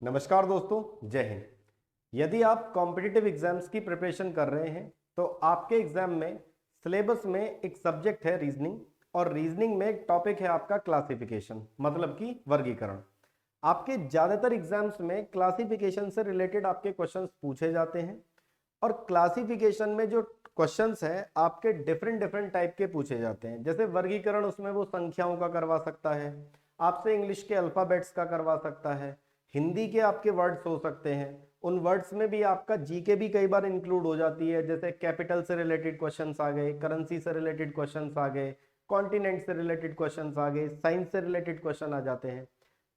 नमस्कार दोस्तों, जय हिंद। यदि आप कॉम्पिटिटिव एग्जाम्स की प्रिपरेशन कर रहे हैं तो आपके एग्जाम में सिलेबस में एक सब्जेक्ट है रीजनिंग, और रीजनिंग में एक टॉपिक है आपका क्लासिफिकेशन, मतलब कि वर्गीकरण। आपके ज्यादातर एग्जाम्स में क्लासिफिकेशन से रिलेटेड आपके क्वेश्चंस पूछे जाते हैं, और क्लासिफिकेशन में जो क्वेश्चंस हैं आपके डिफरेंट डिफरेंट टाइप के पूछे जाते हैं। जैसे वर्गीकरण, उसमें वो संख्याओं का करवा सकता है, आपसे इंग्लिश के अल्फाबेट्स का करवा सकता है, हिंदी के आपके वर्ड्स हो सकते हैं, उन वर्ड्स में भी आपका जीके भी कई बार इंक्लूड हो जाती है। जैसे कैपिटल से रिलेटेड क्वेश्चंस आ गए, करेंसी से रिलेटेड क्वेश्चंस आ गए, कॉन्टिनेंट से रिलेटेड क्वेश्चंस आ गए, साइंस से रिलेटेड क्वेश्चन आ जाते हैं।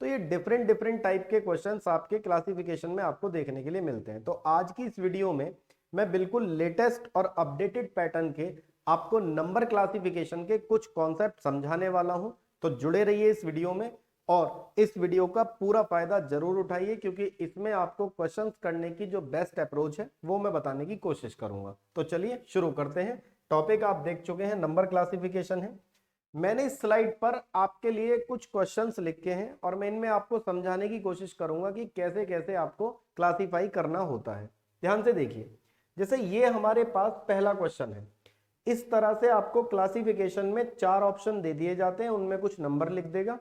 तो ये डिफरेंट डिफरेंट टाइप के क्वेश्चंस आपके क्लासिफिकेशन में आपको देखने के लिए मिलते हैं। तो आज की इस वीडियो में मैं बिल्कुल लेटेस्ट और अपडेटेड पैटर्न के आपको नंबर क्लासिफिकेशन के कुछ कॉन्सेप्ट समझाने वाला हूं। तो जुड़े रहिए इस वीडियो में, और इस वीडियो का पूरा फायदा जरूर उठाइए, क्योंकि इसमें आपको क्वेश्चंस करने की जो बेस्ट अप्रोच है वो मैं बताने की कोशिश करूंगा। तो चलिए शुरू करते हैं। टॉपिक आप देख चुके हैं, नंबर क्लासिफिकेशन है। मैंने इस स्लाइड पर आपके लिए कुछ क्वेश्चंस लिखे हैं, और मैं इनमें आपको समझाने की कोशिश करूंगा कि कैसे कैसे आपको क्लासिफाई करना होता है। ध्यान से देखिए। जैसे ये हमारे पास पहला क्वेश्चन है। इस तरह से आपको क्लासिफिकेशन में 4 ऑप्शन दे दिए जाते हैं, उनमें कुछ नंबर लिख देगा,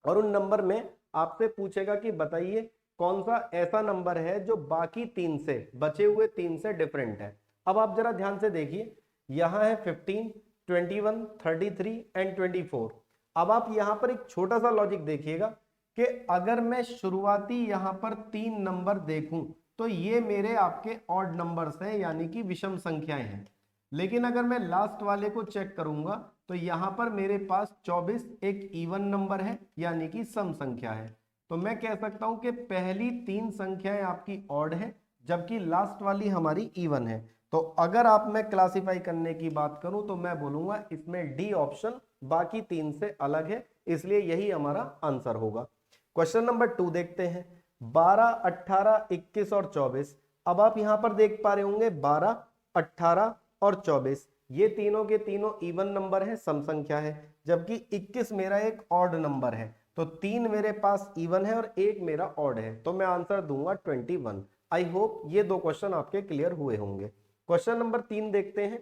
और उन नंबर में आपसे पूछेगा कि बताइए कौन सा ऐसा नंबर है जो बाकी 3 से, बचे हुए 3 से डिफरेंट है। अब आप जरा ध्यान से देखिए, यहां है 15, 21, 33 एंड 24। अब आप यहां पर एक छोटा सा लॉजिक देखिएगा कि अगर मैं शुरुआती यहां पर 3 नंबर देखूं तो ये मेरे आपके ऑड नंबर्स हैं, यानी कि विषम संख्याएं हैं। लेकिन अगर मैं लास्ट वाले को चेक करूंगा तो यहां पर मेरे पास 24 एक इवन नंबर है, यानी कि सम संख्या है। तो मैं कह सकता हूं कि पहली 3 संख्याएं आपकी ऑड है, जबकि लास्ट वाली हमारी इवन है। तो अगर आप मैं क्लासिफाई करने की बात करूं तो मैं बोलूंगा इसमें डी ऑप्शन बाकी 3 से अलग है, इसलिए यही हमारा आंसर होगा। क्वेश्चन नंबर 2 देखते हैं। 12, 18, 21 और 24। अब आप यहां पर देख पा रहे होंगे 12, 18 और 24 ये तीनों के तीनों इवन नंबर है, सम संख्या है, जबकि 21 मेरा एक ऑड नंबर है। तो 3 मेरे पास इवन है और एक मेरा ऑड है, तो मैं आंसर दूंगा 21। आई होप ये 2 क्वेश्चन आपके क्लियर हुए होंगे। क्वेश्चन नंबर 3 देखते हैं।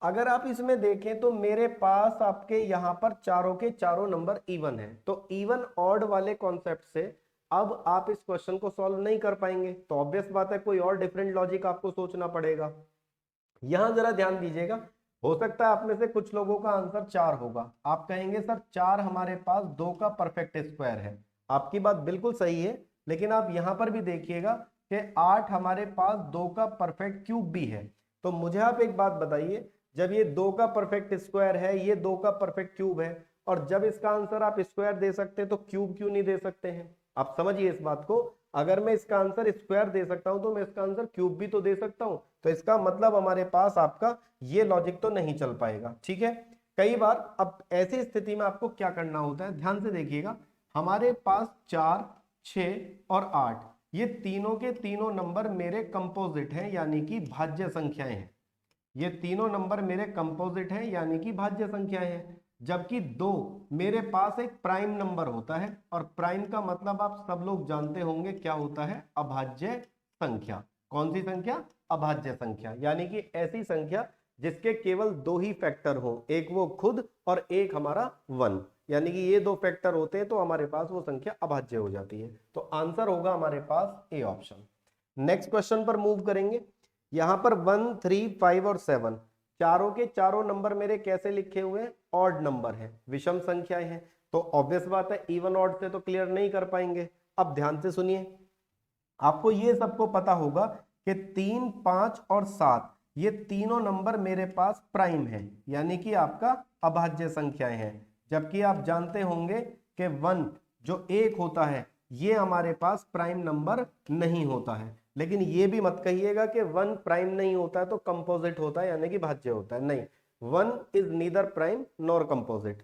अगर आप इसमें देखें तो मेरे पास आपके यहां पर चारों के चारों नंबर इवन है, तो इवन ऑड वाले कॉन्सेप्ट से अब आप इस क्वेश्चन को सॉल्व नहीं कर पाएंगे। तो ऑब्वियस बात है कोई और डिफरेंट लॉजिक आपको सोचना पड़ेगा। यहां जरा ध्यान दीजिएगा, हो सकता है आप में से कुछ लोगों का आंसर 4 होगा। आप कहेंगे सर 4 हमारे पास 2 का परफेक्ट स्क्वायर है। आपकी बात बिल्कुल सही है, लेकिन आप यहां पर भी देखिएगा कि 8 हमारे पास 2 का परफेक्ट क्यूब भी है। तो मुझे आप एक बात बताइए, जब ये 2 का परफेक्ट स्क्वायर है, ये 2 का परफेक्ट क्यूब है, और जब इसका आंसर आप स्क्वायर दे सकते हैं तो क्यूब क्यों नहीं दे सकते हैं? आप समझिए इस बात को। अगर मैं इसका आंसर स्क्वायर दे सकता हूं तो मैं इसका आंसर क्यूब भी तो दे सकता हूं। तो इसका मतलब हमारे पास आपका ये लॉजिक तो नहीं चल पाएगा, ठीक है। कई बार अब ऐसी स्थिति में आपको क्या करना होता है, ध्यान से देखिएगा। हमारे पास 4, 6 और 8 ये तीनों के तीनों नंबर मेरे कंपोजिट हैं, यानी कि भाज्य संख्याएं हैं। ये तीनों नंबर मेरे कंपोजिट हैं, यानी कि भाज्य संख्याएं हैं। जबकि 2 मेरे पास एक प्राइम नंबर होता है, और प्राइम का मतलब आप सब लोग जानते होंगे क्या होता है, अभाज्य संख्या। कौन सी संख्या? अभाज्य संख्या, यानी कि ऐसी संख्या जिसके केवल 2 ही फैक्टर हो, एक वो खुद और एक हमारा 1, यानी कि ये 2 फैक्टर होते हैं तो हमारे पास वो संख्या अभाज्य हो जाती है। तो आंसर होगा हमारे पास ए ऑप्शन। नेक्स्ट क्वेश्चन पर मूव करेंगे। यहां पर 1, 3, 5 और 7 चारों के चारों नंबर मेरे कैसे लिखे हुए हैं? ऑड नंबर है, विषम संख्याएं हैं। तो ऑब्वियस बात है इवन ऑड से तो क्लियर नहीं कर पाएंगे। अब ध्यान से सुनिए, आपको ये सबको पता होगा कि 3, 5 और 7 ये तीनों नंबर मेरे पास प्राइम है, यानी कि आपका अभाज्य संख्याएं हैं। जबकि आप जानते होंगे कि 1 जो 1 होता है ये हमारे पास प्राइम नंबर नहीं होता है। लेकिन ये भी मत कहिएगा कि 1 प्राइम नहीं होता है तो कंपोजिट होता है, यानी कि भाज्य होता है। नहीं, 1 is neither prime nor composite.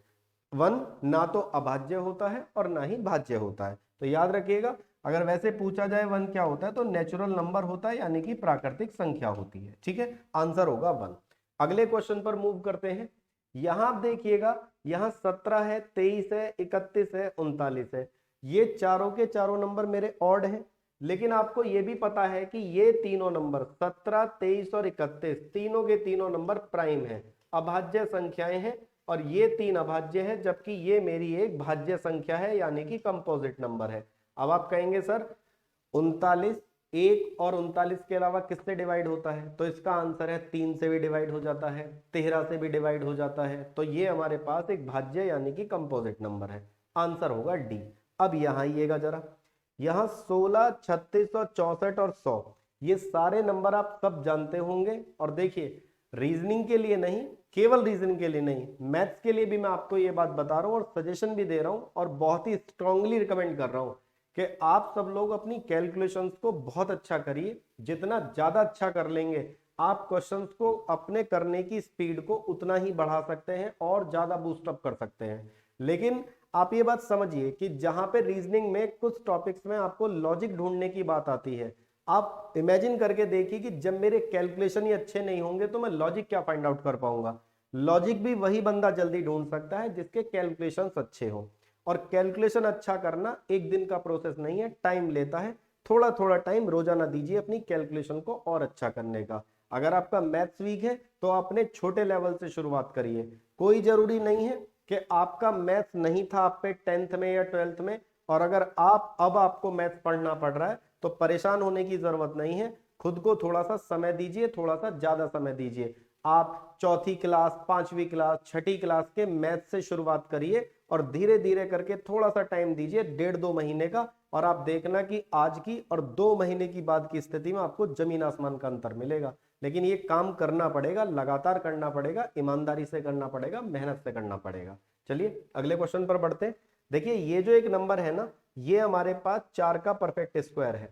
1 ना तो अभाज्य होता है और ना ही भाज्य होता है। तो याद रखिएगा, अगर वैसे पूछा जाए 1 क्या होता है तो नेचुरल नंबर होता है, यानी कि प्राकृतिक संख्या होती है, ठीक है। आंसर होगा 1। अगले क्वेश्चन पर मूव करते हैं। यहां आप देखिएगा, यहां 17 है, 23 है, 31 है, 39 है। ये चारों के चारों नंबर मेरे ऑड हैं, लेकिन आपको ये भी पता है कि ये तीनों नंबर 17, 23 और 31 तीनों के तीनों नंबर प्राइम हैं, अभाज्य संख्याएं हैं, और ये तीन अभाज्य है, जबकि ये मेरी एक भाज्य संख्या है यानी कि कंपोजिट नंबर है। अब आप कहेंगे सर 39 1 और 39 के अलावा किससे डिवाइड होता है? तो इसका आंसर है 3 से भी डिवाइड हो जाता है, 13 से भी डिवाइड हो जाता है, तो ये हमारे पास एक भाज्य यानी कि कंपोजिट नंबर है। आंसर होगा डी। अब यहाँ आइएगा जरा, यहाँ 16, 36 और 64 और 100 ये सारे नंबर आप सब जानते होंगे। और देखिए रीजनिंग के लिए नहीं, केवल रीजनिंग के लिए नहीं, मैथ्स के लिए भी मैं आपको ये बात बता रहा हूँ और सजेशन भी दे रहा हूँ और बहुत ही स्ट्रांगली रिकमेंड कर रहा हूँ कि आप सब लोग अपनी कैलकुलेशंस को बहुत अच्छा करिए। जितना ज्यादा अच्छा कर लेंगे आप क्वेश्चंस को अपने करने की स्पीड को उतना ही बढ़ा सकते हैं और ज्यादा बूस्ट अप कर सकते हैं। लेकिन आप ये बात समझिए कि जहां पे रीजनिंग में कुछ टॉपिक्स में आपको लॉजिक ढूंढने की बात आती है, आप इमेजिन करके देखिए कि जब मेरे कैलकुलेशन ही अच्छे नहीं होंगे तो मैं लॉजिक क्या फाइंड आउट कर पाऊंगा। लॉजिक भी वही बंदा जल्दी ढूंढ सकता है जिसके कैलकुलेशंस अच्छे हो, और कैलकुलेशन अच्छा करना एक दिन का प्रोसेस नहीं है, टाइम लेता है। थोड़ा थोड़ा टाइम रोजाना दीजिए अपनी कैलकुलेशन को और अच्छा करने का। अगर आपका मैथ्स वीक है तो अपने छोटे लेवल से शुरुआत करिए। कोई जरूरी नहीं है कि आपका मैथ्स नहीं था आप पे 10th में या 12th में, और अगर आप अब आपको मैथ्स पढ़ना पड़ रहा है तो परेशान होने की जरूरत नहीं है। खुद को थोड़ा सा समय दीजिए, थोड़ा सा ज्यादा समय दीजिए। आप चौथी क्लास, 5वीं क्लास, 6ठी क्लास के मैथ्स से शुरुआत करिए और धीरे धीरे करके थोड़ा सा टाइम दीजिए, 1.5-2 महीने का, और आप देखना कि आज की और 2 महीने की बाद की स्थिति में आपको जमीन आसमान का अंतर मिलेगा। लेकिन ये काम करना पड़ेगा, लगातार करना पड़ेगा, ईमानदारी से करना पड़ेगा, मेहनत से करना पड़ेगा। चलिए अगले क्वेश्चन पर बढ़ते हैं। देखिए ये जो एक नंबर है ना, ये हमारे पास 4 का परफेक्ट स्क्वायर है,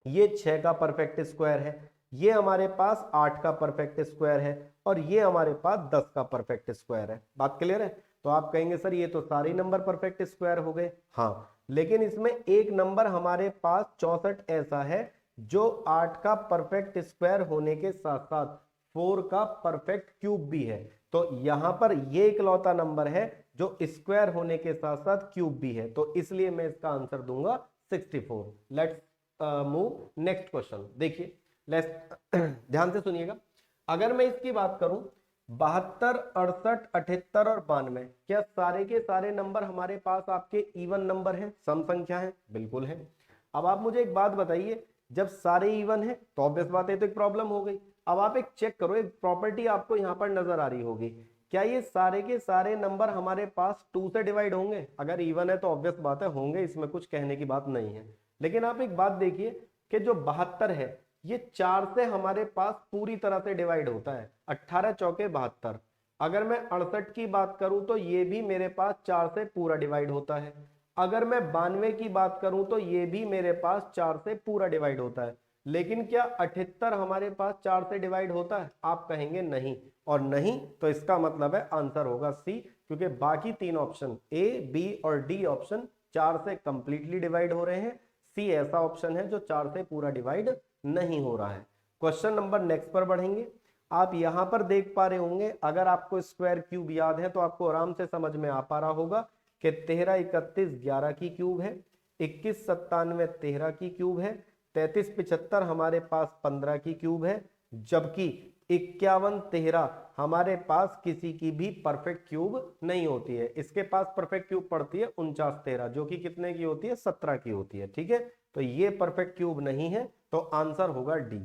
ये 6 का परफेक्ट स्क्वायर है, ये हमारे पास 8 का परफेक्ट स्क्वायर है, और ये हमारे पास 10 का परफेक्ट स्क्वायर है। बात क्लियर है? तो आप कहेंगे सर ये तो सारे नंबर परफेक्ट स्क्वायर हो गए। हाँ, लेकिन इसमें एक नंबर हमारे पास 64 ऐसा है जो 8 का परफेक्ट स्क्वायर होने के साथ साथ 4 का परफेक्ट क्यूब भी है। तो यहां पर ये इकलौता नंबर है जो स्क्वायर होने के साथ साथ क्यूब भी है, तो इसलिए मैं इसका आंसर दूंगा 64। Let's move next question. देखिए ध्यान से सुनिएगा। अगर मैं इसकी बात करूं 72, 68, 78 और 92, क्या सारे के सारे नंबर हमारे पास आपके इवन नंबर हैं, सम संख्या है? बिल्कुल है। अब आप मुझे एक बात बताइए, जब सारे इवन है तो ऑब्वियस बात है तो एक प्रॉब्लम हो गई। अब आप एक चेक करो, एक प्रॉपर्टी आपको यहाँ पर नजर आ रही होगी, क्या ये सारे के सारे नंबर हमारे पास 2 से डिवाइड होंगे? अगर इवन है तो ऑब्वियस बात है होंगे, इसमें कुछ कहने की बात नहीं है। लेकिन आप एक बात देखिए कि जो 72 है ये 4 से हमारे पास पूरी तरह से डिवाइड होता है, 18 चौके 72। अगर मैं 68 की बात करूं तो ये भी मेरे पास 4 से पूरा डिवाइड होता है। अगर मैं 92 की बात करूं तो ये भी मेरे पास 4 से पूरा डिवाइड होता है। लेकिन क्या 78 हमारे पास 4 से डिवाइड होता है? आप कहेंगे नहीं, और नहीं तो इसका मतलब है आंसर होगा सी, क्योंकि बाकी 3 ऑप्शन ए, बी और डी ऑप्शन 4 से कंप्लीटली डिवाइड हो रहे हैं। सी ऐसा ऑप्शन है जो 4 से पूरा डिवाइड नहीं हो रहा है। क्वेश्चन नंबर नेक्स्ट पर बढ़ेंगे। आप यहां पर देख पा रहे होंगे, अगर आपको स्क्वायर क्यूब याद है तो आपको आराम से समझ में आ पा रहा होगा कि 13, 31, 11 की क्यूब है, 21, 97, 13 की क्यूब है, 33, 75 हमारे पास 15 की क्यूब है, जबकि 51, 13 हमारे पास किसी की भी परफेक्ट क्यूब नहीं होती है। इसके पास परफेक्ट क्यूब पड़ती है 49, 13 जो कि कितने की होती है? 17 की होती है। ठीक है, तो ये परफेक्ट क्यूब नहीं है, तो आंसर होगा डी।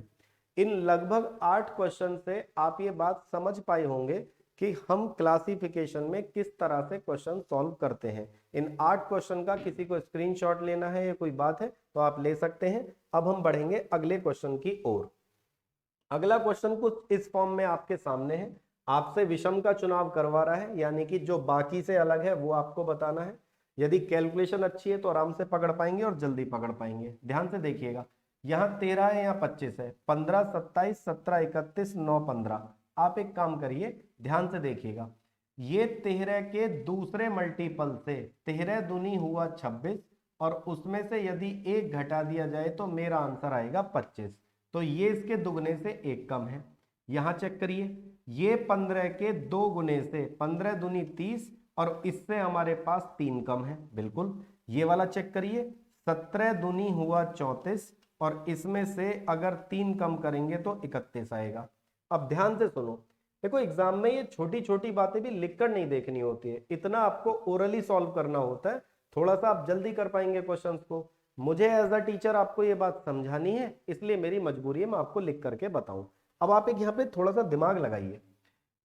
इन लगभग 8 क्वेश्चन से आप ये बात समझ पाए होंगे कि हम क्लासिफिकेशन में किस तरह से क्वेश्चन सॉल्व करते हैं। इन 8 क्वेश्चन का किसी को स्क्रीनशॉट लेना है या कोई बात है तो आप ले सकते हैं। अब हम बढ़ेंगे अगले क्वेश्चन की ओर। अगला क्वेश्चन कुछ इस फॉर्म में आपके सामने है, आपसे विषम का चुनाव करवा रहा है, यानी कि जो बाकी से अलग है वो आपको बताना है। यदि कैलकुलेशन अच्छी है तो आराम से पकड़ पाएंगे और जल्दी पकड़ पाएंगे। ध्यान से देखिएगा, यहाँ 13 है, यहाँ 25 है, 15, 27, 17, 31, 9, 15। आप एक काम करिए, ध्यान से देखिएगा, ये 13 के दूसरे मल्टीपल से 13 दूनी हुआ 26, और उसमें से यदि 1 घटा दिया जाए तो मेरा आंसर आएगा 25। तो ये इसके दुगने से 1 कम है। यहां चेक करिए, ये 15 के 2 गुने से 15 दूनी 30, और इससे हमारे पास 3 कम है। बिल्कुल, ये वाला चेक करिए, 17 दूनी हुआ 34 और इसमें से अगर 3 कम करेंगे तो 31 आएगा। अब ध्यान से सुनो, देखो एग्जाम में ये छोटी छोटी बातें भी लिखकर नहीं देखनी होती है, इतना आपको ओरली सॉल्व करना होता है, थोड़ा सा आप जल्दी कर पाएंगे क्वेश्चंस को। मुझे एज अ टीचर आपको ये बात समझानी है, इसलिए मेरी मजबूरी है मैं आपको लिख करके बताऊं। अब आप एक यहाँ पे थोड़ा सा दिमाग लगाइए,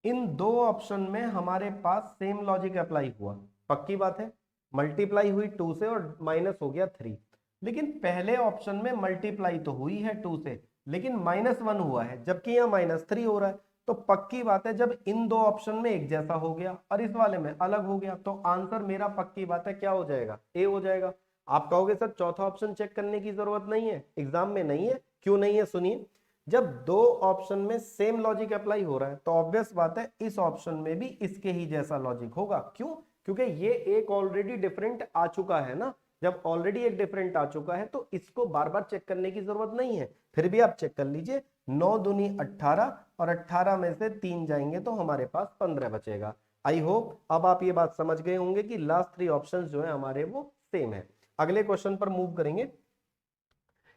इन दो ऑप्शन में हमारे पास सेम लॉजिक अप्लाई हुआ, पक्की बात है, मल्टीप्लाई हुई 2 से और माइनस हो गया 3। लेकिन पहले ऑप्शन में मल्टीप्लाई तो हुई है 2 से, लेकिन -1 हुआ है, जबकि यहाँ -3 हो रहा है। तो पक्की बात है जब इन दो ऑप्शन में एक जैसा हो गया और इस वाले में अलग हो गया, तो आंसर मेरा पक्की बात है क्या हो जाएगा, ए हो जाएगा। आप कहोगे सर चौथा ऑप्शन चेक करने की जरूरत नहीं है, एग्जाम में नहीं है, क्यों नहीं है सुनिए। जब दो ऑप्शन में सेम लॉजिक अप्लाई हो रहा है तो ऑब्वियस बात है इस ऑप्शन में भी इसके ही जैसा लॉजिक होगा। क्यों? क्योंकि ये एक ऑलरेडी डिफरेंट आ चुका है ना, जब ऑलरेडी एक डिफरेंट आ चुका है तो इसको बार बार चेक करने की जरूरत नहीं है। फिर भी आप चेक कर लीजिए, 9 दूनी 18 और 18 में से 3 जाएंगे तो हमारे पास 15 बचेगा। आई होप अब आप ये बात समझ गए होंगे कि लास्ट 3 ऑप्शंस जो है हमारे वो सेम है। अगले क्वेश्चन पर मूव करेंगे।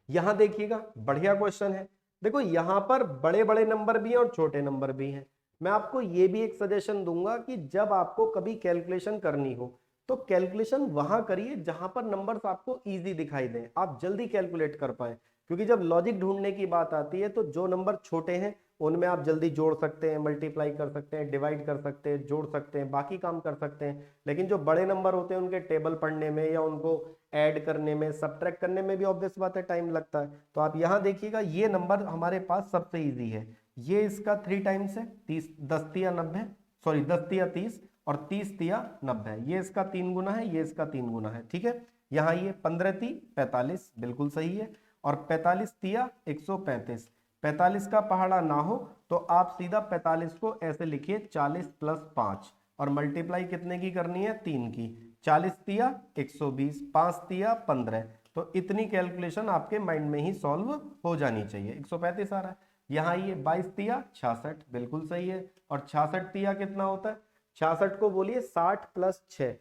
यहां देखिएगा बढ़िया क्वेश्चन है, देखो यहां पर बड़े बड़े नंबर भी हैं और छोटे नंबर भी हैं। मैं आपको ये भी एक सजेशन दूंगा कि जब आपको कभी कैलकुलेशन करनी हो तो कैलकुलेशन वहां करिए जहां पर नंबर्स आपको इजी दिखाई दें, आप जल्दी कैलकुलेट कर पाए। क्योंकि जब लॉजिक ढूंढने की बात आती है तो जो नंबर छोटे हैं उनमें आप जल्दी जोड़ सकते हैं, मल्टीप्लाई कर सकते हैं, डिवाइड कर सकते हैं, जोड़ सकते हैं, बाकी काम कर सकते हैं। लेकिन जो बड़े नंबर होते हैं उनके टेबल पढ़ने में या उनको ऐड करने में, सब्ट्रैक्ट करने में भी ऑब्वियस बात है टाइम लगता है। तो आप यहाँ देखिएगा ये नंबर हमारे पास सबसे ईजी है, ये इसका 3 टाइम्स है, 30 10 तिया 90, सॉरी 10 तिया 30 और 30 तिया 90, ये इसका 3 गुना है, ये इसका 3 गुना है, ठीक है। यहाँ ये 15 ती 45 बिल्कुल सही है, और 45 तिया 135, 45 का पहाड़ा ना हो तो आप सीधा 45 को ऐसे लिखिए 40 + 5 और मल्टीप्लाई कितने की करनी है, 3 की, 40 तिया 120, 5 तिया 15, तो इतनी कैलकुलेशन आपके माइंड में ही सॉल्व हो जानी चाहिए। 135 आ रहा है, यहाँ ये 22 तिया 66 बिल्कुल सही है, और 66 तिया कितना होता है, 66 को बोलिए 60 + 6,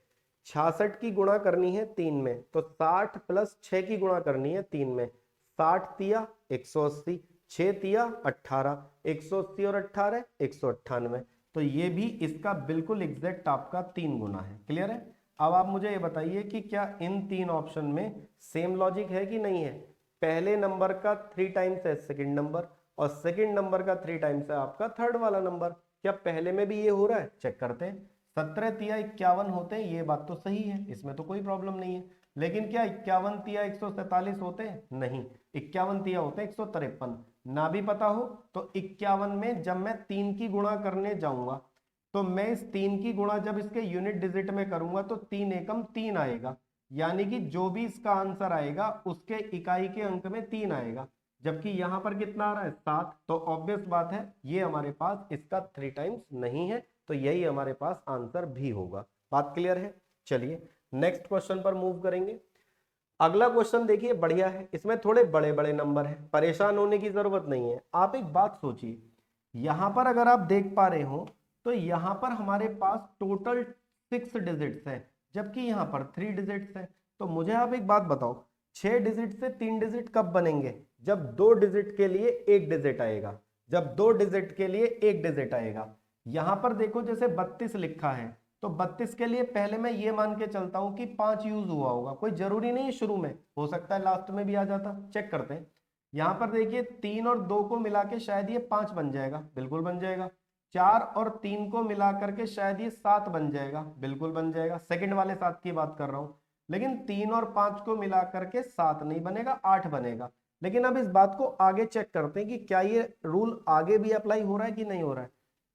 66 की गुणा करनी है 3 में, तो 60 + 6 की गुणा करनी है 3 में, 60 तिया 180, 6 तिया 18, 180 और 18 198, तो ये भी इसका बिल्कुल एग्जैक्ट आपका 3 गुना है। क्लियर है? अब आप मुझे ये बताइए कि क्या इन 3 ऑप्शन में सेम लॉजिक है कि नहीं है। पहले नंबर का 3 टाइम्स है सेकंड नंबर, और सेकंड नंबर का 3 टाइम्स है आपका थर्ड वाला नंबर। क्या पहले में भी ये हो रहा है? चेक करते हैं। 17 तिया 51 होते हैं, ये बात तो सही है, इसमें तो कोई प्रॉब्लम नहीं है। लेकिन क्या 51 तिया 147 होते हैं? नहीं, 51 तिया होते हैं 153। ना भी पता हो तो 51 में जब मैं 3 की गुणा करने जाऊंगा तो मैं इस 3 की गुणा जब इसके यूनिट डिजिट में करूंगा तो 3 एकम 3 आएगा, यानी कि जो भी इसका आंसर आएगा उसके इकाई के अंक में 3 आएगा। जबकि यहां पर कितना आ रहा है, 7, तो ऑब्वियस बात है ये हमारे पास इसका 3 टाइम्स नहीं है, तो यही हमारे पास आंसर भी होगा। बात क्लियर है? चलिए नेक्स्ट क्वेश्चन पर मूव करेंगे। अगला क्वेश्चन देखिए बढ़िया है, इसमें थोड़े बड़े बड़े नंबर है, परेशान होने की जरूरत नहीं है। आप एक बात सोचिए, यहां पर अगर आप देख पा रहे हो तो यहां पर हमारे पास टोटल 6 डिजिट्स हैं, जबकि यहां पर 3 डिजिट्स हैं। तो मुझे आप एक बात बताओ, 6 डिजिट से 3 डिजिट कब बनेंगे? जब 2 डिजिट के लिए 1 डिजिट आएगा, जब 2 डिजिट के लिए 1 डिजिट आएगा। यहां पर देखो जैसे 32 लिखा है, तो 32 के लिए पहले मैं ये मान के चलता हूं कि 5 यूज हुआ होगा, कोई जरूरी नहीं है शुरू में, हो सकता है लास्ट में भी आ जाता। चेक करते हैं। यहां पर देखिए 3 और 2 को मिला के शायद ये 5 बन जाएगा, बिल्कुल बन जाएगा। 4 और 3 को मिला करके शायद ये 7 बन जाएगा, बिल्कुल बन जाएगा, सेकंड वाले 7 की बात कर रहा हूं। लेकिन 3 और 5 को मिला करके 7 नहीं बनेगा, 8 बनेगा। लेकिन अब इस बात को आगे चेक करते हैं कि क्या ये रूल आगे भी अप्लाई हो रहा है कि नहीं हो रहा है।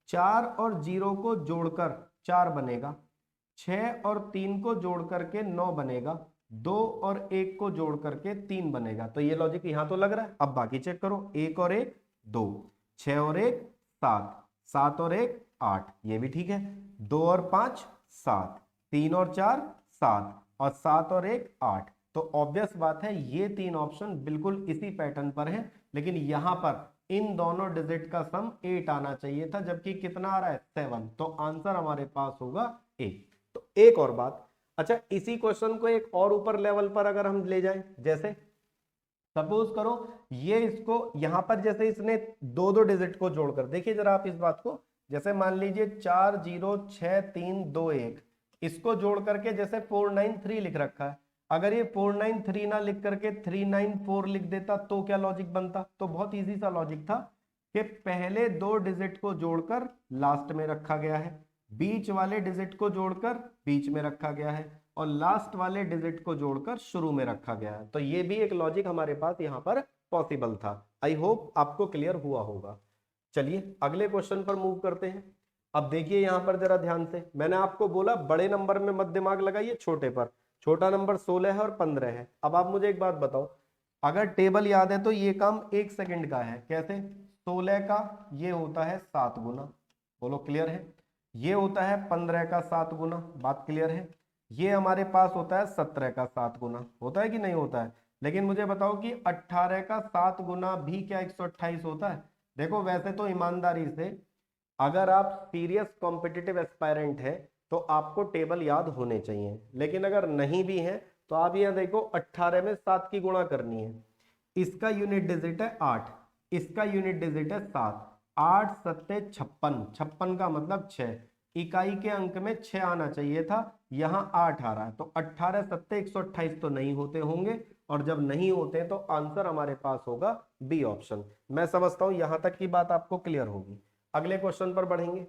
4 और 0 को जोड़कर 4 बनेगा, 6 और 3 को जोड़ करके 9 बनेगा, 2 और 1 को जोड़ करके 3 बनेगा। तो ये लॉजिक यहां तो लग रहा है। अब बाकी चेक करो, 1 और 1 2, 6 और 1 7, 7 और 1 8, ये भी ठीक है। 2 और 5 7, 3 और 4 7, और 7 और 1 8। तो ऑब्वियस बात है ये 3 ऑप्शन बिल्कुल इसी पैटर्न पर है, लेकिन यहां पर इन दोनों डिजिट का सम 8 आना चाहिए था, जबकि कितना आ रहा है 7, तो आंसर हमारे पास होगा 1। तो एक और बात, अच्छा, इसी क्वेश्चन को एक और ऊपर लेवल पर अगर हम ले जाएं, जैसे सपोज करो ये इसको यहां पर जैसे इसने दो दो डिजिट को जोड़कर, देखिए जरा आप इस बात को, जैसे मान लीजिए 406321, इसको जोड़ करके जैसे 493 लिख रखा है, अगर ये 493 ना लिख करके 394 लिख देता तो क्या लॉजिक बनता? तो बहुत इजी सा लॉजिक था कि पहले दो डिजिट को जोड़कर लास्ट में रखा गया है, बीच वाले डिजिट को जोड़कर बीच में रखा गया है, और लास्ट वाले डिजिट को जोड़कर शुरू में रखा गया है। तो ये भी एक लॉजिक हमारे पास यहाँ पर पॉसिबल था। आई होप आपको क्लियर हुआ होगा। चलिए अगले क्वेश्चन पर मूव करते हैं। अब देखिए यहाँ पर जरा ध्यान से, मैंने आपको बोला बड़े नंबर में मत दिमाग लगाइए, छोटे पर। छोटा नंबर 16 है और 15 है। अब आप मुझे एक बात बताओ, अगर टेबल याद है तो ये काम 1 सेकंड का है। कैसे? 16 का ये होता है 7 गुना, बोलो क्लियर है। ये होता है 15 का 7 गुना, बात क्लियर है। ये हमारे पास होता है 17 का 7 गुना, होता है कि नहीं होता है? लेकिन मुझे बताओ कि 18 का 7 गुना भी क्या 128 होता है? देखो वैसे तो ईमानदारी से अगर आप सीरियस कॉम्पिटिटिव एस्पायरेंट है तो आपको टेबल याद होने चाहिए, लेकिन अगर नहीं भी है तो आप यहाँ देखो 18 में 7 की गुणा करनी है। इसका यूनिट डिजिट है 8, इसका यूनिट डिजिट है 7, 8 सत्ते 56, 56 का मतलब 6, इकाई के अंक में 6 आना चाहिए था, यहाँ 8 आ रहा है। तो 18 सत्ते 128 तो नहीं होते होंगे, और जब नहीं होते तो आंसर हमारे पास होगा बी ऑप्शन। मैं समझता हूं यहां तक की बात आपको क्लियर होगी। अगले क्वेश्चन पर बढ़ेंगे।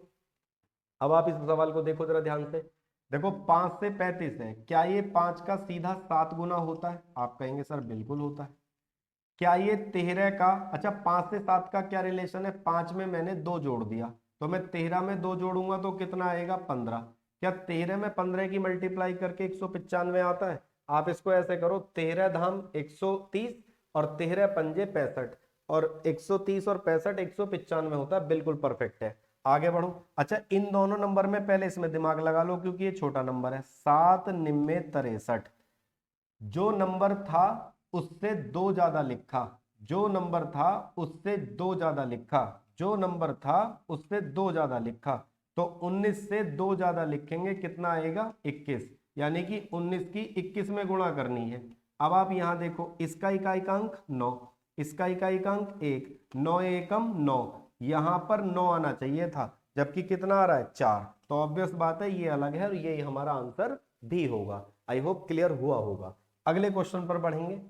अब आप इस सवाल को देखो जरा ध्यान से। देखो 5 से 35 है, क्या ये 5 का सीधा 7 गुना होता है? आप कहेंगे सर बिल्कुल होता है। क्या ये 13 का, अच्छा 5 से 7 का क्या रिलेशन है? 5 में मैंने 2 जोड़ दिया, तो मैं 13 में 2 जोड़ूंगा तो कितना आएगा? 15। क्या 13 में 15 की मल्टीप्लाई करके 195 आता है? आप इसको ऐसे करो, 13 धाम 130 और 13 पंजे 65, और 130 और 65 195 होता है, बिल्कुल परफेक्ट है। आगे बढ़ो। अच्छा इन दोनों नंबर में पहले इसमें दिमाग लगा लो क्योंकि ये छोटा नंबर है। 7 निम्मे 63, जो नंबर था उससे 2 ज्यादा लिखा, जो नंबर था उससे 2 ज्यादा लिखा, जो नंबर था उससे 2 ज्यादा लिखा, तो 19 से 2 ज्यादा लिखेंगे, कितना आएगा? 21, यानी कि 19 की 21 में गुणा करनी है। अब आप यहां देखो, इसका इकाइकांक 9, इसका इकाइकांक 1, 9 एकम 9, यहां पर 9 आना चाहिए था, जबकि कितना आ रहा है? 4। तो ऑब्वियस बात है ये अलग है और ये हमारा आंसर भी होगा। आई होप क्लियर हुआ होगा। अगले क्वेश्चन पर बढ़ेंगे।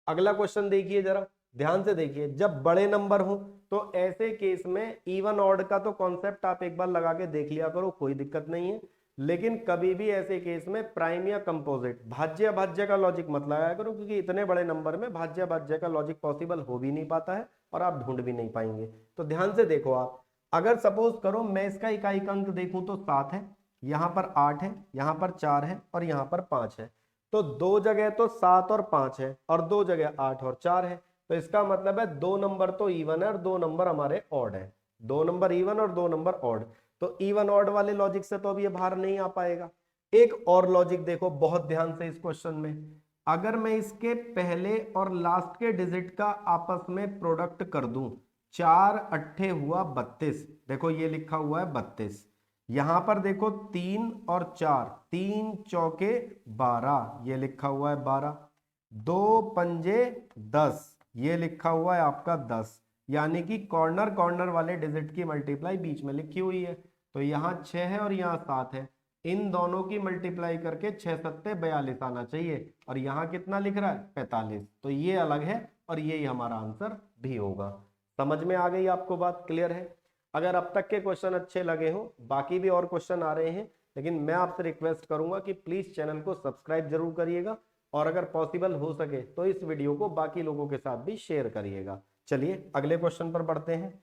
अगला क्वेश्चन देखिए जरा ध्यान से देखिए, जब बड़े नंबर हो तो ऐसे केस में इवन ऑड का तो कॉन्सेप्ट आप एक बार लगा के देख लिया करो, कोई दिक्कत नहीं है। लेकिन कभी भी ऐसे केस में प्राइम या कंपोजिट, भाज्य भाज्य का लॉजिक मत लगाया करो, क्योंकि इतने बड़े नंबर में भाज्य भाज्य का लॉजिक पॉसिबल हो भी नहीं पाता है और आप ढूंढ भी नहीं पाएंगे। तो ध्यान से देखो आप, अगर सपोज करो मैं इसका इकाई अंक देखूं तो 7 है, यहाँ पर 8 है, यहाँ पर 4 है और यहाँ पर 5 है। तो 2 जगह तो 7 और 5 है और 2 जगह 8 और 4 है। तो इसका मतलब है 2 नंबर तो इवन है और 2 नंबर हमारे ऑड है। 2 नंबर इवन और 2 नंबर ऑड। तो इवन ऑड वाले लॉजिक से तो अब ये बाहर नहीं आ पाएगा। एक और लॉजिक देखो बहुत ध्यान से इस क्वेश्चन में, अगर मैं इसके पहले और लास्ट के डिजिट का आपस में प्रोडक्ट कर दूं, 4 अट्ठे हुआ 32, देखो ये लिखा हुआ है 32, यहां पर देखो 3 और 4, 3 चौके 12, ये लिखा हुआ है 12, 2 पंजे 10, ये लिखा हुआ है आपका 10, यानी कि कॉर्नर कॉर्नर वाले डिजिट की मल्टीप्लाई बीच में लिखी हुई है। तो यहाँ 6 है और यहाँ 7 है, इन दोनों की मल्टीप्लाई करके 6 सत्ते 42 आना चाहिए, और यहाँ कितना लिख रहा है? 45। तो ये अलग है और यही हमारा आंसर भी होगा। समझ में आ गई आपको बात? क्लियर है? अगर अब तक के क्वेश्चन अच्छे लगे हो, बाकी भी और क्वेश्चन आ रहे हैं, लेकिन मैं आपसे रिक्वेस्ट करूंगा कि प्लीज चैनल को सब्सक्राइब जरूर करिएगा, और अगर पॉसिबल हो सके तो इस वीडियो को बाकी लोगों के साथ भी शेयर करिएगा। चलिए अगले क्वेश्चन पर बढ़ते हैं।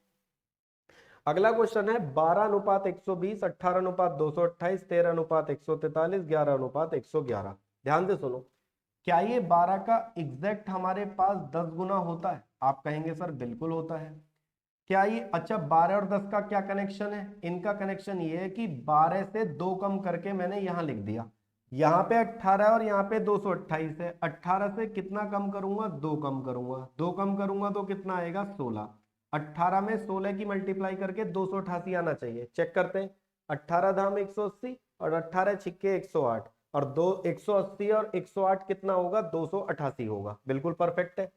अगला क्वेश्चन है 12:120, 18:228, 13:143, 11:111। ध्यान से सुनो, क्या ये 12 का एग्जैक्ट हमारे पास 10 गुना होता है? आप कहेंगे सर बिल्कुल होता है। क्या ये, अच्छा 12 और 10 का क्या कनेक्शन है? इनका कनेक्शन ये है कि 12 से 2 कम करके मैंने यहां लिख दिया, यहाँ पे 18 और यहाँ पे 228 है, 18 से कितना कम करूंगा? 2 कम करूंगा, 2 कम करूंगा तो कितना आएगा? 16। 18 में 16 की मल्टीप्लाई करके 288 आना चाहिए। चेक करते हैं, 18 धाम 180 और 18 छिक्के 108, और 180 और 108 कितना होगा, 288 होगा, बिल्कुल परफेक्ट है।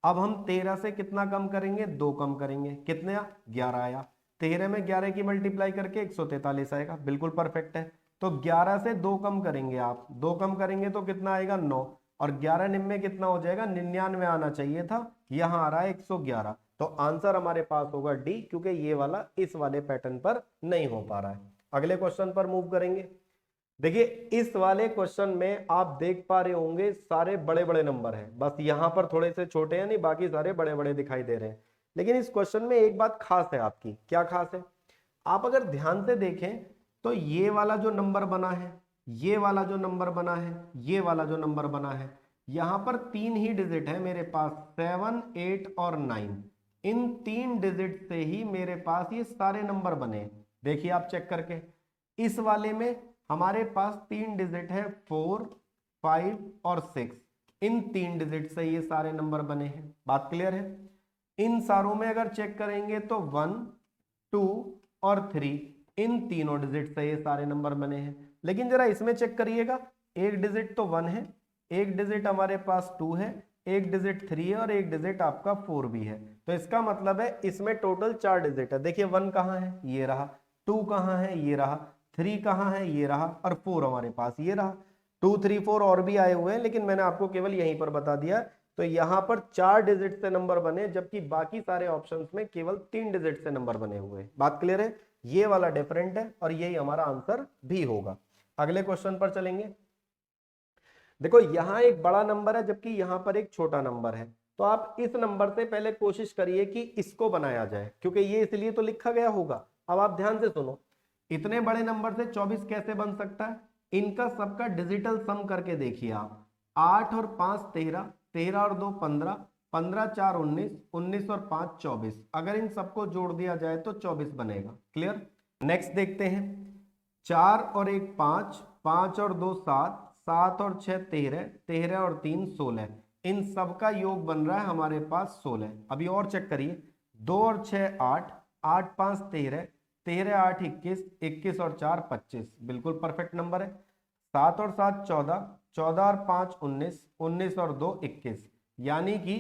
अब हम 13 से कितना कम करेंगे, 2 कम करेंगे, कितने 11 आया। 13 में 11 की मल्टीप्लाई करके 143 आएगा, बिल्कुल परफेक्ट है। तो 11 से 2 कम करेंगे, आप 2 कम करेंगे तो कितना आएगा, 9, और 11 निम्न कितना हो जाएगा, 99 आना चाहिए था, यहाँ आ रहा है 111। तो आंसर हमारे पास होगा डी, क्योंकि ये वाला इस वाले पैटर्न पर नहीं हो पा रहा है। अगले क्वेश्चन पर मूव करेंगे। देखिए इस वाले क्वेश्चन में आप देख पा रहे होंगे सारे बड़े बड़े नंबर हैं, बस यहाँ पर थोड़े से छोटे हैं, नहीं बाकी सारे बड़े बड़े दिखाई दे रहे हैं। लेकिन इस क्वेश्चन में एक बात खास है आपकी, क्या खास है, आप अगर ध्यान से देखें तो ये वाला जो नंबर बना है, ये वाला जो नंबर बना है, ये वाला जो नंबर बना है, यहाँ पर 3 ही डिजिट है मेरे पास, 7, 8 और 9। इन 3 डिजिट से ही मेरे पास ये सारे नंबर बने हैं। देखिए आप चेक करके, इस वाले में हमारे पास 3 डिजिट है, 4, 5 और 6। इन 3 डिजिट से ये सारे नंबर बने हैं, बात क्लियर है। इन सारों में अगर चेक करेंगे तो 1, 2 और 3, इन तीनों डिजिट से ये सारे नंबर बने हैं। लेकिन जरा इसमें चेक करिएगा, एक डिजिट तो 1 है, एक डिजिट हमारे पास 2 है, एक डिजिट 3 है और एक डिजिट आपका 4 भी है। तो इसका मतलब है इसमें टोटल 4 डिजिट है। देखिए 1 कहाँ है, ये रहा, 2 कहाँ है, ये रहा, 3 कहाँ है, ये रहा, और 4 हमारे पास ये रहा। 2, 3, 4 और भी आए हुए हैं, लेकिन मैंने आपको केवल यहीं पर बता दिया। तो यहाँ पर 4 डिजिट से नंबर बने, जबकि बाकी सारे ऑप्शंस में केवल 3 डिजिट से नंबर बने हुए हैं। बात क्लियर है, ये वाला डिफरेंट है और यही हमारा आंसर भी होगा। अगले क्वेश्चन पर चलेंगे। देखो यहाँ एक बड़ा नंबर है, जबकि यहाँ पर एक छोटा नंबर है। तो आप इस नंबर से पहले कोशिश करिए कि इसको बनाया जाए, क्योंकि ये इसलिए तो लिखा गया होगा। अब आप ध्यान से सुनो, इतने बड़े नंबर से 24 कैसे बन सकता है, इनका सबका डिजिटल सम करके देखिए आप। 8 और 5 13, 13 और 2 15, 15 4 19, 19 और 5 24। अगर इन सबको जोड़ दिया जाए तो 24 बनेगा। क्लियर। नेक्स्ट देखते हैं, 4 और 1 5, 5 और 2 7, 7 और 6 13, 13 और 3 16। इन सब का योग बन रहा है हमारे पास 16। अभी और चेक करिए, 2 और 6 8, 8 5 13, 13 8 21, 21 और 4 25, बिल्कुल परफेक्ट नंबर है। 7 और 7 14, 14 और 5 19, 19 और 2 21। यानी कि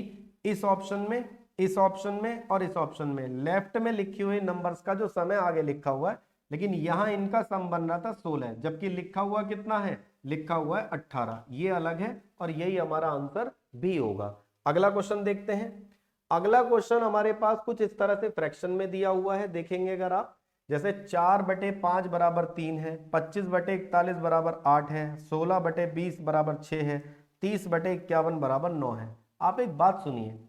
इस ऑप्शन में, इस ऑप्शन में और इस ऑप्शन में लेफ्ट में लिखी हुई नंबर्स का जो समय आगे लिखा हुआ है, लेकिन यहां इनका सम बन रहा था 16, जबकि लिखा हुआ कितना है, लिखा हुआ है 18। ये अलग है और यही हमारा आंसर भी होगा। अगला क्वेश्चन देखते हैं। अगला क्वेश्चन हमारे पास कुछ इस तरह से फ्रैक्शन में दिया हुआ है। देखेंगे अगर आप, जैसे 4/5 बराबर 3 है, 25/41 बराबर 8 है, 16/20 बराबर 6 है, 30/51 बराबर 9 है। आप एक बात सुनिए,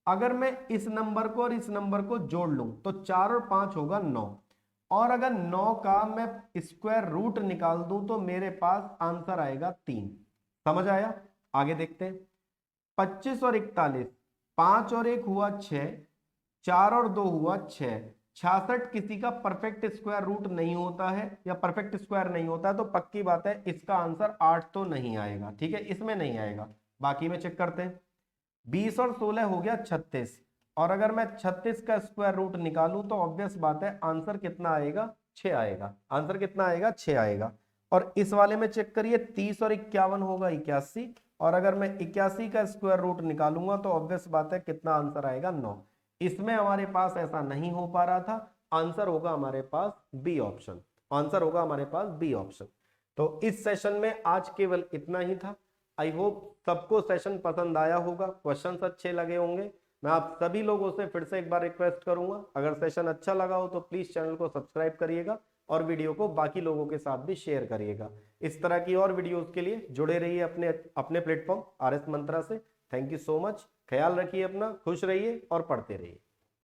अगर मैं इस नंबर को और इस नंबर को जोड़ लूं तो 4 और 5 होगा 9, और अगर 9 का मैं स्क्वायर रूट निकाल दूं तो मेरे पास आंसर आएगा 3। समझ आया। आगे देखते हैं, 25 और 41, 5 और 1 हुआ 6, 4 और 2 हुआ 6, 66 किसी का परफेक्ट स्क्वायर रूट नहीं होता है या परफेक्ट स्क्वायर नहीं होता है, तो पक्की बात है इसका आंसर 8 तो नहीं आएगा। ठीक है, इसमें नहीं आएगा। बाकी में चेक करते हैं, 20 और 16 हो गया 36, और अगर मैं 36 का स्क्वायर रूट निकालूं तो ऑब्वियस बात है आंसर कितना आएगा, 6 आएगा। आंसर कितना आएगा, 6 आएगा। और इस वाले में चेक करिए, 30 और 51 होगा 81, और अगर मैं 81 का स्क्वायर रूट निकालूंगा तो ऑब्वियस बात है कितना आंसर आएगा, 9। इसमें हमारे पास ऐसा नहीं हो पा रहा था, आंसर होगा हमारे पास बी ऑप्शन। आंसर होगा हमारे पास बी ऑप्शन। तो इस सेशन में आज केवल इतना ही था। आई होप सबको सेशन पसंद आया होगा, क्वेश्चंस अच्छे लगे होंगे। मैं आप सभी लोगों से फिर से एक बार रिक्वेस्ट करूंगा, अगर सेशन अच्छा लगा हो तो प्लीज चैनल को सब्सक्राइब करिएगा और वीडियो को बाकी लोगों के साथ भी शेयर करिएगा। इस तरह की और वीडियोस के लिए जुड़े रहिए अपने प्लेटफॉर्म RS मंत्रा से। Thank you so much. ख्याल रखिए अपना, खुश रहिए और पढ़ते रहिए।